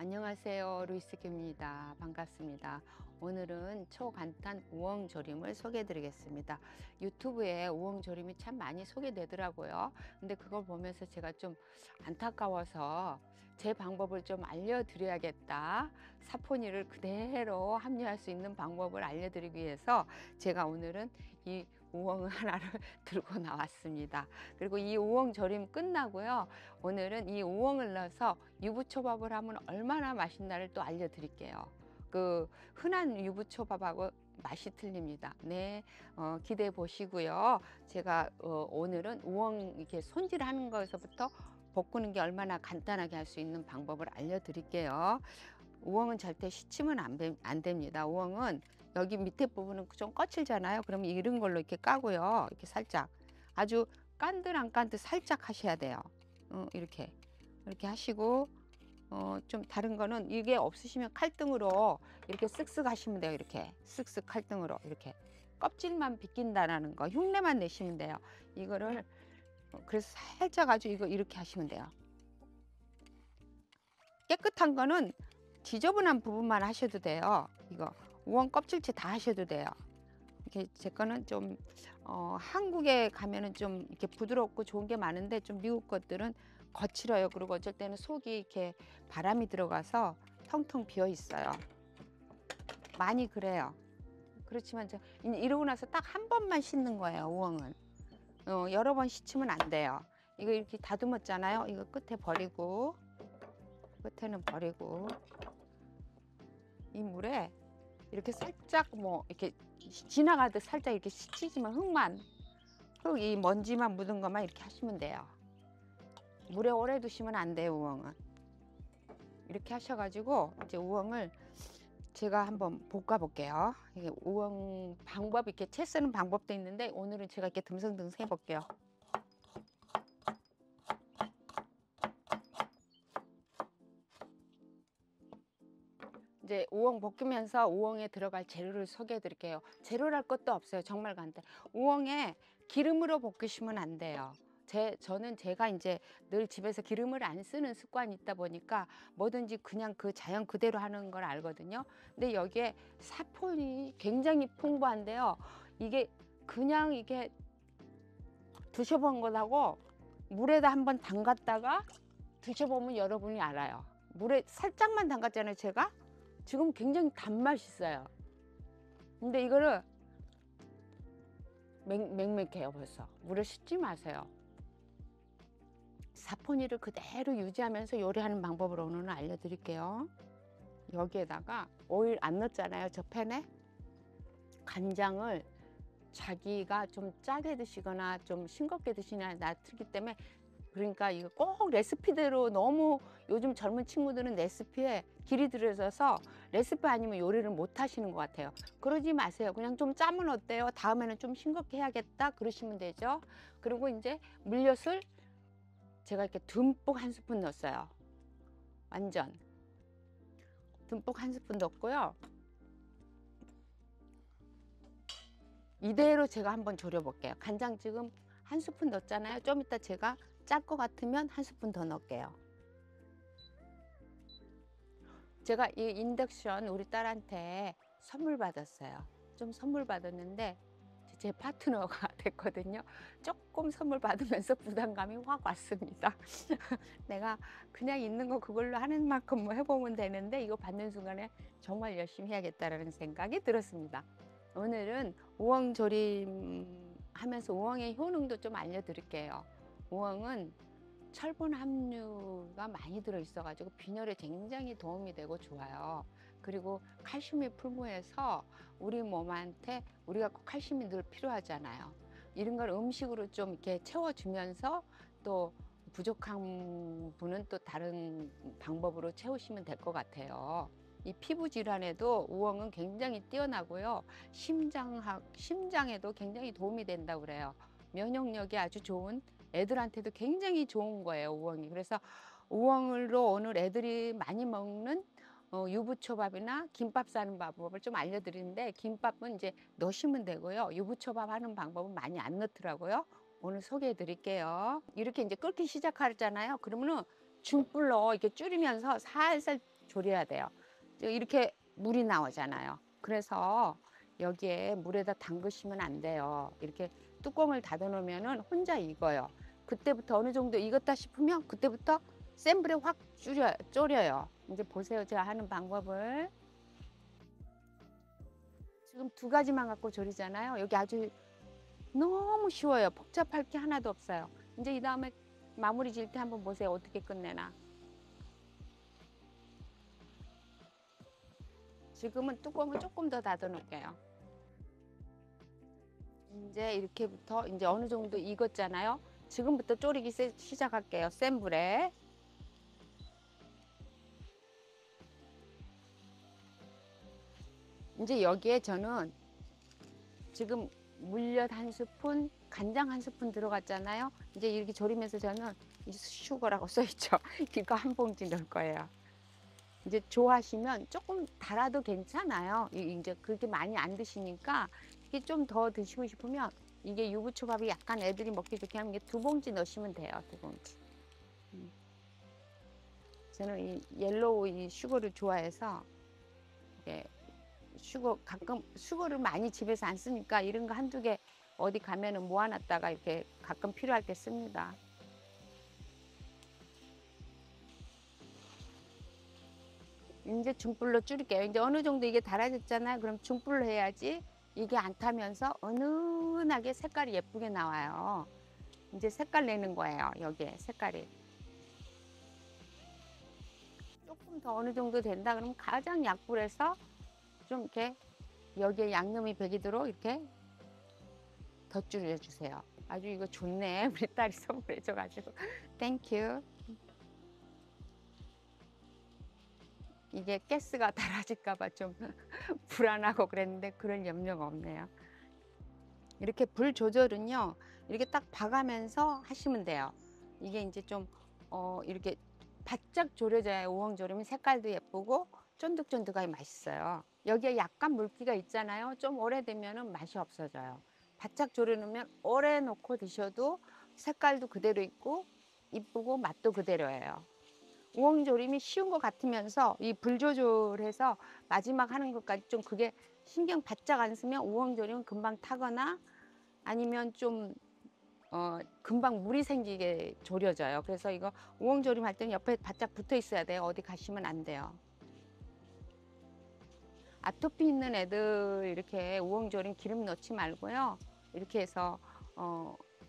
안녕하세요. 루이스입니다. 반갑습니다. 오늘은 초간단 우엉조림을 소개해 드리겠습니다. 유튜브에 우엉조림이 참 많이 소개되더라고요. 근데 그걸 보면서 제가 좀 안타까워서 제 방법을 좀 알려드려야겠다. 사포닌을 그대로 함유할 수 있는 방법을 알려드리기 위해서 제가 오늘은 이 우엉 하나를 들고 나왔습니다. 그리고 이 우엉조림 끝나고요. 오늘은 이 우엉을 넣어서 유부초밥을 하면 얼마나 맛있나를 또 알려드릴게요. 그 흔한 유부초밥하고 맛이 틀립니다. 네, 기대해 보시고요. 제가 오늘은 우엉 이렇게 손질하는 것에서부터 볶는 게 얼마나 간단하게 할 수 있는 방법을 알려드릴게요. 우엉은 절대 시치면 안 됩니다. 우엉은 여기 밑에 부분은 좀 거칠잖아요. 그러면 이런 걸로 이렇게 까고요. 이렇게 살짝 아주 깐들 안 깐들 살짝 하셔야 돼요. 이렇게 하시고 좀 다른 거는 이게 없으시면 칼등으로 이렇게 쓱쓱 하시면 돼요. 이렇게 쓱쓱 칼등으로 이렇게 껍질만 벗긴다라는 거 흉내만 내시면 돼요. 이거를 그래서 살짝 아주 이거 이렇게 하시면 돼요. 깨끗한 거는 지저분한 부분만 하셔도 돼요. 이거 우엉 껍질째 다 하셔도 돼요. 이렇게 제 거는 좀 한국에 가면은 좀 이렇게 부드럽고 좋은 게 많은데 좀 미국 것들은 거칠어요. 그리고 어쩔 때는 속이 이렇게 바람이 들어가서 텅텅 비어 있어요. 많이 그래요. 그렇지만 이러고 나서 딱 한 번만 씻는 거예요. 우엉은 여러 번 씻으면 안 돼요. 이거 이렇게 다듬었잖아요. 이거 끝에 버리고 끝에는 버리고 이 물에 이렇게 살짝 뭐 이렇게 지나가듯 살짝 이렇게 스치지만 흙만 이 먼지만 묻은 것만 이렇게 하시면 돼요. 물에 오래 두시면 안 돼요. 우엉은 이렇게 하셔가지고 이제 우엉을 제가 한번 볶아 볼게요. 이게 우엉 방법 이렇게 채 쓰는 방법도 있는데 오늘은 제가 이렇게 듬성듬성 해 볼게요. 이제 우엉 볶으면서 우엉에 들어갈 재료를 소개해 드릴게요. 재료랄 것도 없어요. 정말 간단. 우엉에 기름으로 볶으시면 안 돼요. 저는 제가 이제 늘 집에서 기름을 안 쓰는 습관이 있다 보니까 뭐든지 그냥 그 자연 그대로 하는 걸 알거든요. 근데 여기에 사포닌이 굉장히 풍부한데요. 이게 그냥 이게 드셔본 거라고 물에다 한번 담갔다가 드셔보면 여러분이 알아요. 물에 살짝만 담갔잖아요. 제가 지금 굉장히 단맛이 있어요. 근데 이거를 맹맥해요. 벌써 물에 씻지 마세요. 사포닌을 그대로 유지하면서 요리하는 방법을 오늘 알려드릴게요. 여기에다가 오일 안 넣었잖아요. 저 팬에 간장을 자기가 좀 짜게 드시거나 좀 싱겁게 드시나 놔두기 때문에 그러니까 이거 꼭 레시피대로 너무 요즘 젊은 친구들은 레시피에 길이 들여져서 레시피 아니면 요리를 못 하시는 것 같아요. 그러지 마세요. 그냥 좀 짜면 어때요? 다음에는 좀 싱겁게 해야겠다 그러시면 되죠. 그리고 이제 물엿을 제가 이렇게 듬뿍 한 스푼 넣었어요. 완전 듬뿍 한 스푼 넣었고요. 이대로 제가 한번 졸여 볼게요. 간장 지금 한 스푼 넣었잖아요. 좀 이따 제가 짤 것 같으면 한 스푼 더 넣을게요. 제가 이 인덕션 우리 딸한테 선물 받았어요. 좀 선물 받았는데 제 파트너가 됐거든요. 조금 선물 받으면서 부담감이 확 왔습니다. 내가 그냥 있는 거 그걸로 하는 만큼 뭐 해보면 되는데 이거 받는 순간에 정말 열심히 해야겠다라는 생각이 들었습니다. 오늘은 우엉조림 하면서 우엉의 효능도 좀 알려드릴게요. 우엉은 철분 함유가 많이 들어있어 가지고 빈혈에 굉장히 도움이 되고 좋아요. 그리고 칼슘이 풍부해서 우리 몸한테 우리가 꼭 칼슘이 늘 필요하잖아요. 이런 걸 음식으로 좀 이렇게 채워주면서 또 부족한 분은 또 다른 방법으로 채우시면 될 것 같아요. 이 피부 질환에도 우엉은 굉장히 뛰어나고요. 심장에도 굉장히 도움이 된다고 그래요. 면역력이 아주 좋은 애들한테도 굉장히 좋은 거예요. 우엉이. 그래서 우엉으로 오늘 애들이 많이 먹는 유부초밥이나 김밥 싸는 방법을 좀 알려드리는데 김밥은 이제 넣으시면 되고요. 유부초밥 하는 방법은 많이 안 넣더라고요. 오늘 소개해 드릴게요. 이렇게 이제 끓기 시작하잖아요. 그러면은 중불로 이렇게 줄이면서 살살 졸여야 돼요. 이렇게 물이 나오잖아요. 그래서 여기에 물에다 담그시면 안 돼요. 이렇게 뚜껑을 닫아 놓으면은 혼자 익어요. 그때부터 어느 정도 익었다 싶으면 그때부터 센 불에 확 졸여요. 이제 보세요. 제가 하는 방법을. 지금 두 가지만 갖고 졸이잖아요. 여기 아주 너무 쉬워요. 복잡할 게 하나도 없어요. 이제 이 다음에 마무리 질 때 한번 보세요. 어떻게 끝내나. 지금은 뚜껑을 조금 더 닫아 놓을게요. 이제 이렇게부터 이제 어느 정도 익었잖아요. 지금부터 졸이기 시작할게요. 센 불에. 이제 여기에 저는 지금 물엿 한 스푼, 간장 한 스푼 들어갔잖아요. 이제 이렇게 졸이면서 저는 슈거라고 써있죠. 이거 한 봉지 넣을 거예요. 이제 좋아하시면 조금 달아도 괜찮아요. 이제 그렇게 많이 안 드시니까 이게 좀 더 드시고 싶으면 이게 유부초밥이 약간 애들이 먹기 좋게 하면 두 봉지 넣으시면 돼요. 두 봉지. 저는 이 옐로우 이 슈거를 좋아해서 이게 슈거 가끔 슈거를 많이 집에서 안 쓰니까 이런 거 한두 개 어디 가면은 모아놨다가 이렇게 가끔 필요할 때 씁니다. 이제 중불로 줄일게요. 이제 어느 정도 이게 달아졌잖아요. 그럼 중불로 해야지 이게 안 타면서 은은하게 색깔이 예쁘게 나와요. 이제 색깔 내는 거예요. 여기에 색깔이. 조금 더 어느 정도 된다 그러면 가장 약불에서 좀 이렇게 여기에 양념이 배기도록 이렇게 더 줄여주세요. 아주 이거 좋네. 우리 딸이 선물해줘가지고. 땡큐. 이게 가스가 달아질까봐 좀 불안하고 그랬는데 그런 염려가 없네요. 이렇게 불 조절은요, 이렇게 딱 봐가면서 하시면 돼요. 이게 이제 좀, 이렇게 바짝 졸여져야 우엉조림이 색깔도 예쁘고 쫀득쫀득하게 맛있어요. 여기에 약간 물기가 있잖아요. 좀 오래되면 맛이 없어져요. 바짝 졸여놓으면 오래 놓고 드셔도 색깔도 그대로 있고 이쁘고 맛도 그대로예요. 우엉조림이 쉬운 것 같으면서 이 불 조절해서 마지막 하는 것까지 좀 그게 신경 바짝 안 쓰면 우엉조림은 금방 타거나 아니면 좀 금방 물이 생기게 졸여져요. 그래서 이거 우엉조림 할 때는 옆에 바짝 붙어 있어야 돼요. 어디 가시면 안 돼요. 아토피 있는 애들 이렇게 우엉조림 기름 넣지 말고요. 이렇게 해서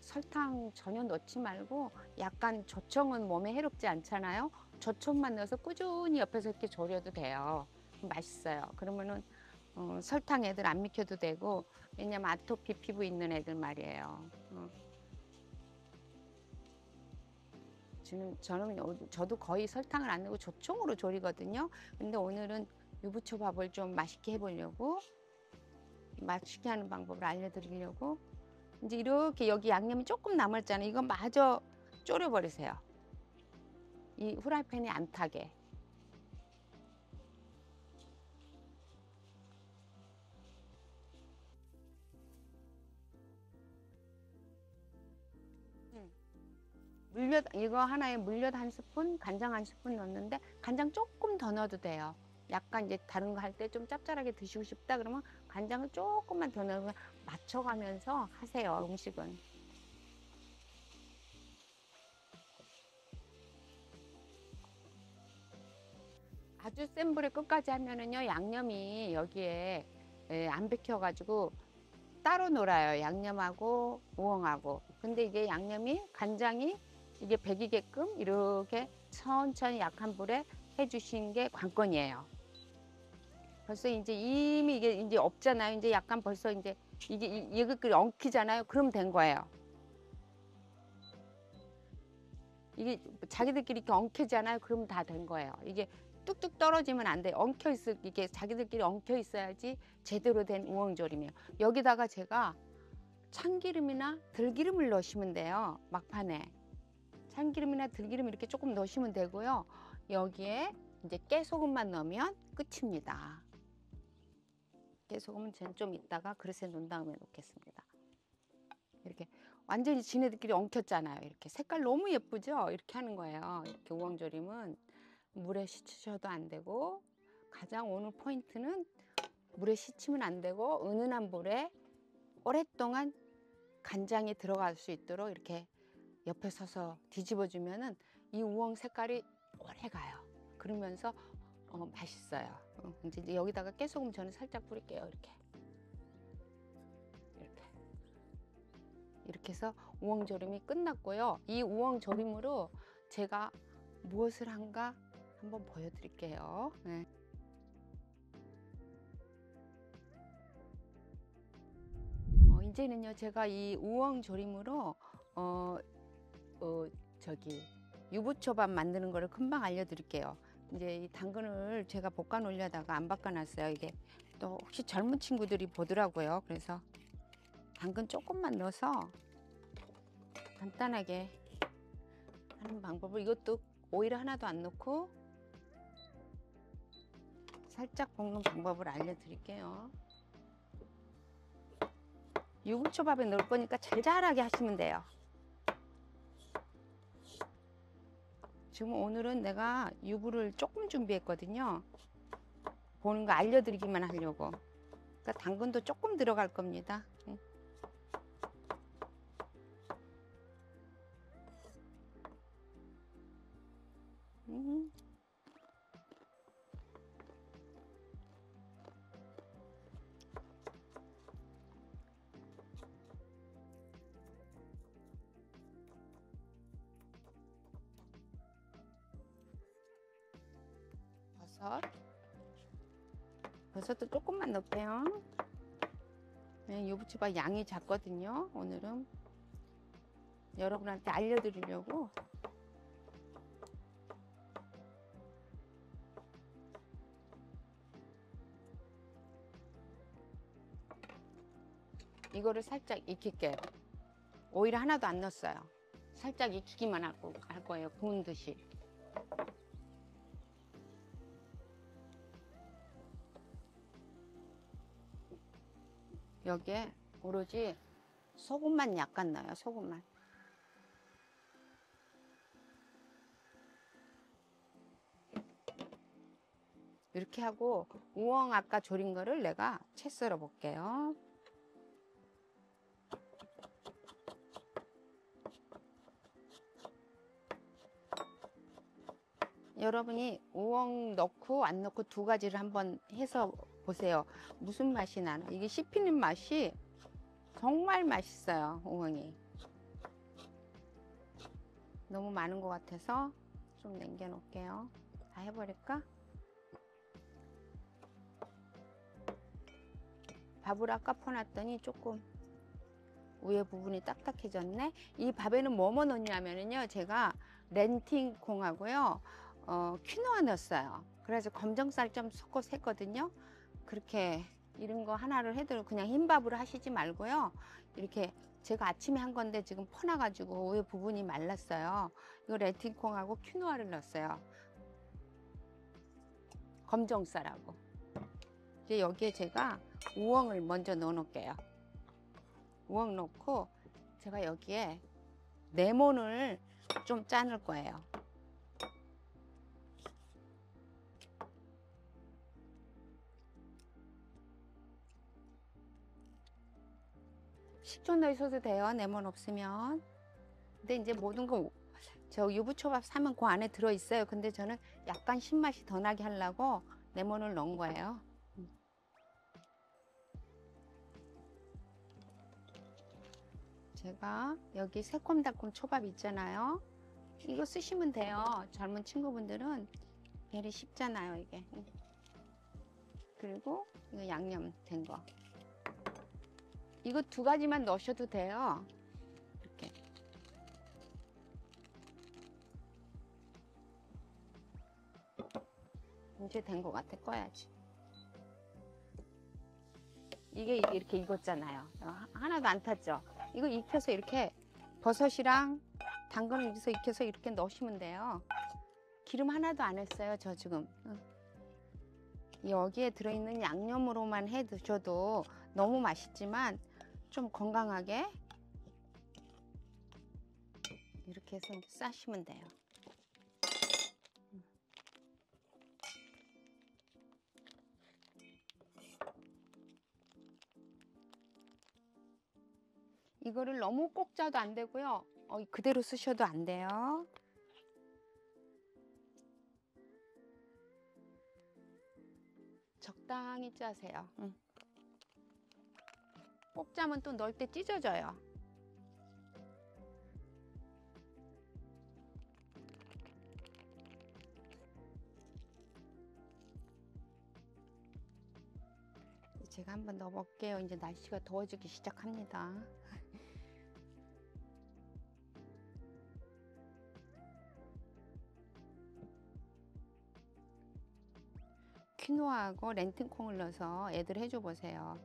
설탕 전혀 넣지 말고 약간 조청은 몸에 해롭지 않잖아요. 조청만 넣어서 꾸준히 옆에서 이렇게 졸여도 돼요. 맛있어요. 그러면은 설탕 애들 안 익혀도 되고 왜냐면 아토피 피부 있는 애들 말이에요. 저도 거의 설탕을 안 넣고 조청으로 졸이거든요. 근데 오늘은 유부초밥을 좀 맛있게 해보려고 맛있게 하는 방법을 알려드리려고 이제 이렇게 여기 양념이 조금 남았잖아요. 이거 마저 졸여버리세요. 이 후라이팬에 안 타게. 물엿 이거 하나에 물엿 한 스푼, 간장 한 스푼 넣는데 간장 조금 더 넣어도 돼요. 약간 이제 다른 거 할 때 좀 짭짤하게 드시고 싶다 그러면 간장을 조금만 더 넣으면 맞춰가면서 하세요. 음식은. 아주 센 불에 끝까지 하면은요 양념이 여기에 안 bek혀가지고 따로 놀아요. 양념하고 우엉하고. 근데 이게 양념이 간장이 이게 배기게끔 이렇게 천천히 약한 불에 해주신 게 관건이에요. 벌써 이제 이미 이게 이제 없잖아요. 이제 약간 벌써 이제 이게 이것들이 엉키잖아요. 그럼 된 거예요. 이게 자기들끼리 이렇게 엉켜잖아요. 그러면 다 된 거예요. 이게 뚝뚝 떨어지면 안 돼요. 엉켜 있을 이게 자기들끼리 엉켜 있어야지 제대로 된 우엉조림이에요. 여기다가 제가 참기름이나 들기름을 넣으시면 돼요. 막판에 참기름이나 들기름 이렇게 조금 넣으시면 되고요. 여기에 이제 깨소금만 넣으면 끝입니다. 깨소금은 좀 이따가 그릇에 놓은 다음에 넣겠습니다. 이렇게 완전히 지네들끼리 엉켰잖아요. 이렇게 색깔 너무 예쁘죠? 이렇게 하는 거예요. 이렇게 우엉조림은 물에 씻으셔도 안 되고, 가장 오늘 포인트는 물에 씻으면 안 되고 은은한 물에 오랫동안 간장이 들어갈 수 있도록 이렇게 옆에 서서 뒤집어주면은 이 우엉 색깔이 오래 가요. 그러면서 맛있어요. 이제 여기다가 깨소금 저는 살짝 뿌릴게요. 이렇게 해서 우엉조림이 끝났고요. 이 우엉조림으로 제가 무엇을 한가 한번 보여드릴게요. 네. 이제는요, 제가 이 우엉조림으로 유부초밥 만드는 거를 금방 알려드릴게요. 이제 이 당근을 제가 볶아 놓으려다가 안 바꿔놨어요. 이게 또 혹시 젊은 친구들이 보더라고요. 그래서 당근 조금만 넣어서 간단하게 하는 방법을, 이것도 오일 하나도 안 넣고 살짝 볶는 방법을 알려드릴게요. 유부초밥에 넣을 거니까 잘잘하게 하시면 돼요. 지금 오늘은 내가 유부를 조금 준비했거든요. 보는 거 알려드리기만 하려고. 그러니까 당근도 조금 들어갈 겁니다. 버섯도 조금만 넣을게요. 네, 유부초밥 양이 작거든요. 오늘은 여러분한테 알려드리려고. 이거를 살짝 익힐게요. 오일 하나도 안 넣었어요. 살짝 익히기만 할 거예요. 구운 듯이. 여기에 오로지 소금만 약간 넣어요. 소금만. 이렇게 하고 우엉 아까 졸인 거를 내가 채 썰어 볼게요. 여러분이 우엉 넣고 안 넣고 두 가지를 한번 해서 보세요. 무슨 맛이 나나. 이게 씹히는 맛이 정말 맛있어요. 우엉이 너무 많은 것 같아서 좀 남겨 놓을게요. 다 해버릴까? 밥을 아까 퍼놨더니 조금 위에 부분이 딱딱해졌네. 이 밥에는 뭐뭐 넣냐면요, 제가 렌팅콩하고요, 퀴노아 넣었어요. 그래서 검정쌀 좀 섞어서 했거든요. 그렇게 이런 거 하나를 해도 그냥 흰밥으로 하시지 말고요, 이렇게 제가 아침에 한 건데 지금 퍼놔가지고 위에 부분이 말랐어요. 이거 렌팅콩하고 퀴노아를 넣었어요. 검정쌀하고. 이제 여기에 제가 우엉을 먼저 넣어 놓을게요. 우엉 넣고 제가 여기에 레몬을 좀 짜낼 거예요. 식초 넣으셔도 돼요. 레몬 없으면. 근데 이제 모든 거 저 유부초밥 사면 그 안에 들어 있어요. 근데 저는 약간 신맛이 더 나게 하려고 레몬을 넣은 거예요. 제가 여기 새콤달콤 초밥 있잖아요. 이거 쓰시면 돼요. 젊은 친구분들은 배리 쉽잖아요, 이게. 그리고 이거 양념 된 거. 이거 두 가지만 넣으셔도 돼요. 이렇게. 이제 된 것 같아. 꺼야지. 이게 이렇게 익었잖아요. 하나도 안 탔죠. 이거 익혀서 이렇게 버섯이랑 당근을 여기서 익혀서 이렇게 넣으시면 돼요. 기름 하나도 안 했어요. 저 지금 여기에 들어있는 양념으로만 해 드셔도 너무 맛있지만 좀 건강하게 이렇게 해서 이제 싸시면 돼요. 이거를 너무 꼭 짜도 안 되고요. 그대로 쓰셔도 안 돼요. 적당히 짜세요. 꼭 짜면 또 넣을 때 찢어져요. 제가 한번 넣어볼게요. 이제 날씨가 더워지기 시작합니다. 퀴노아하고 렌팅콩을 넣어서 애들 해줘 보세요.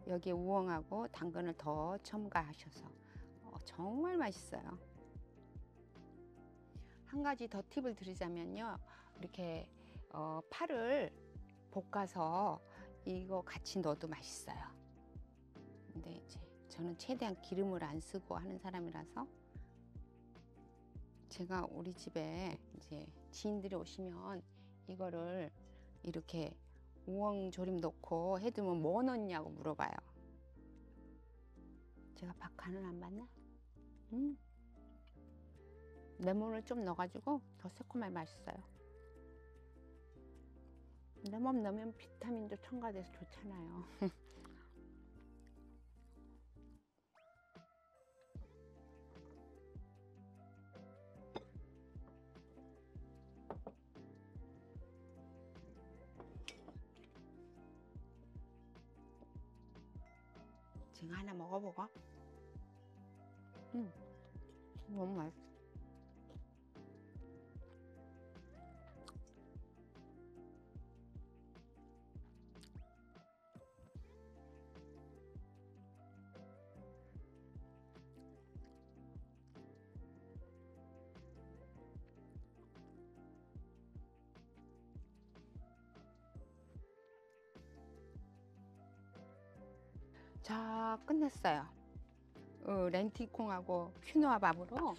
여기에 우엉하고 당근을 더 첨가하셔서 정말 맛있어요. 한 가지 더 팁을 드리자면요, 이렇게 파를 볶아서 이거 같이 넣어도 맛있어요. 근데 이제 저는 최대한 기름을 안 쓰고 하는 사람이라서, 제가 우리 집에 이제 지인들이 오시면 이거를 이렇게 우엉 조림 넣고 해두면 뭐 넣냐고 물어봐요. 제가 밥 간을 안 봤나? 레몬을 좀 넣어가지고 더 새콤하게 맛있어요. 레몬 넣으면 비타민도 첨가돼서 좋잖아요. 제가 하나 먹어보고. 너무 맛있어. 자, 끝냈어요. 렌티콩하고 퀴노아 밥으로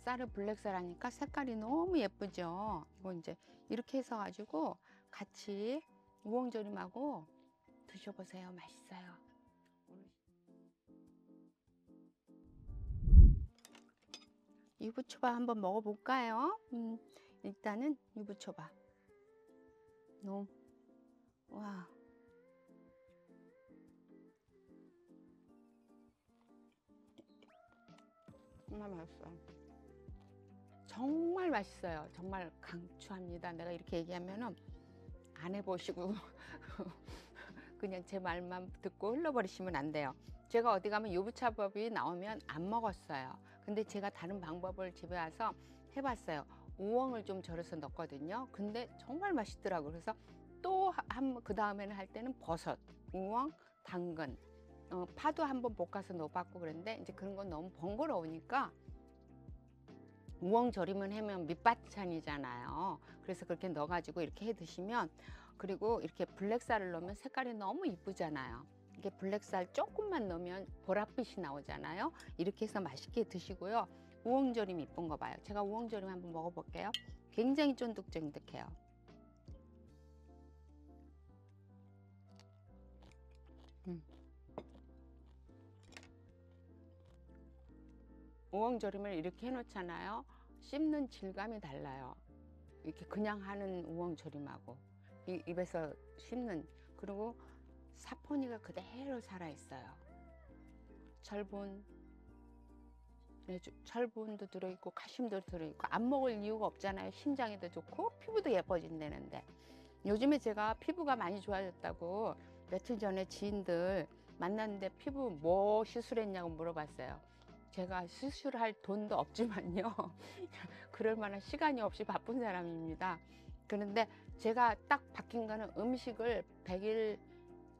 쌀을 블랙쌀 하니까 색깔이 너무 예쁘죠. 이거 이제 이렇게 해서 가지고 같이 우엉조림하고 드셔보세요. 맛있어요. 유부초밥 한번 먹어볼까요? 일단은 유부초밥. 와. 정말 맛있어요. 정말 맛있어요. 정말 강추합니다. 내가 이렇게 얘기하면은 안 해보시고 그냥 제 말만 듣고 흘러버리시면 안 돼요. 제가 어디 가면 유부초밥이 나오면 안 먹었어요. 근데 제가 다른 방법을 집에 와서 해봤어요. 우엉을 좀 절여서 넣거든요. 근데 정말 맛있더라고요. 그래서 또 그 다음에는 할 때는 버섯, 우엉, 당근, 파도 한번 볶아서 넣어봤고 그랬는데, 이제 그런 건 너무 번거로우니까 우엉 절이면 하면 밑반찬이잖아요. 그래서 그렇게 넣어가지고 이렇게 해 드시면, 그리고 이렇게 블랙쌀을 넣으면 색깔이 너무 이쁘잖아요. 이게 블랙쌀 조금만 넣으면 보랏빛이 나오잖아요. 이렇게 해서 맛있게 드시고요. 우엉조림 이쁜 거 봐요. 제가 우엉조림 한번 먹어볼게요. 굉장히 쫀득쫀득해요. 우엉조림을 이렇게 해놓잖아요. 씹는 질감이 달라요. 이렇게 그냥 하는 우엉조림하고 입에서 씹는, 그리고 사포니가 그대로 살아있어요. 철분도 들어있고 칼슘도 들어있고 안 먹을 이유가 없잖아요. 심장에도 좋고 피부도 예뻐진다는데. 요즘에 제가 피부가 많이 좋아졌다고 며칠 전에 지인들 만났는데 피부 뭐 시술했냐고 물어봤어요. 제가 수술할 돈도 없지만요. 그럴 만한 시간이 없이 바쁜 사람입니다. 그런데 제가 딱 바뀐 거는 음식을 100일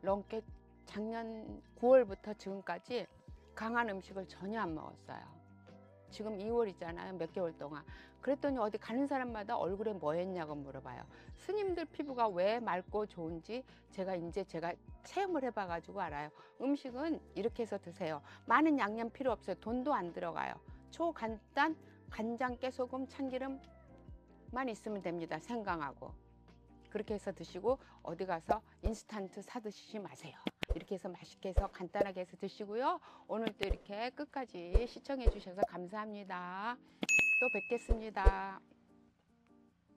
넘게, 작년 9월부터 지금까지 강한 음식을 전혀 안 먹었어요. 지금 2월이잖아요. 몇 개월 동안. 그랬더니 어디 가는 사람마다 얼굴에 뭐 했냐고 물어봐요. 스님들 피부가 왜 맑고 좋은지 제가 체험을 해봐가지고 알아요. 음식은 이렇게 해서 드세요. 많은 양념 필요 없어요. 돈도 안 들어가요. 초간단 간장, 깨소금, 참기름만 있으면 됩니다. 생강하고. 그렇게 해서 드시고 어디 가서 인스턴트 사 드시지 마세요. 이렇게 해서 맛있게 해서 간단하게 해서 드시고요. 오늘 또 이렇게 끝까지 시청해 주셔서 감사합니다. 또 뵙겠습니다.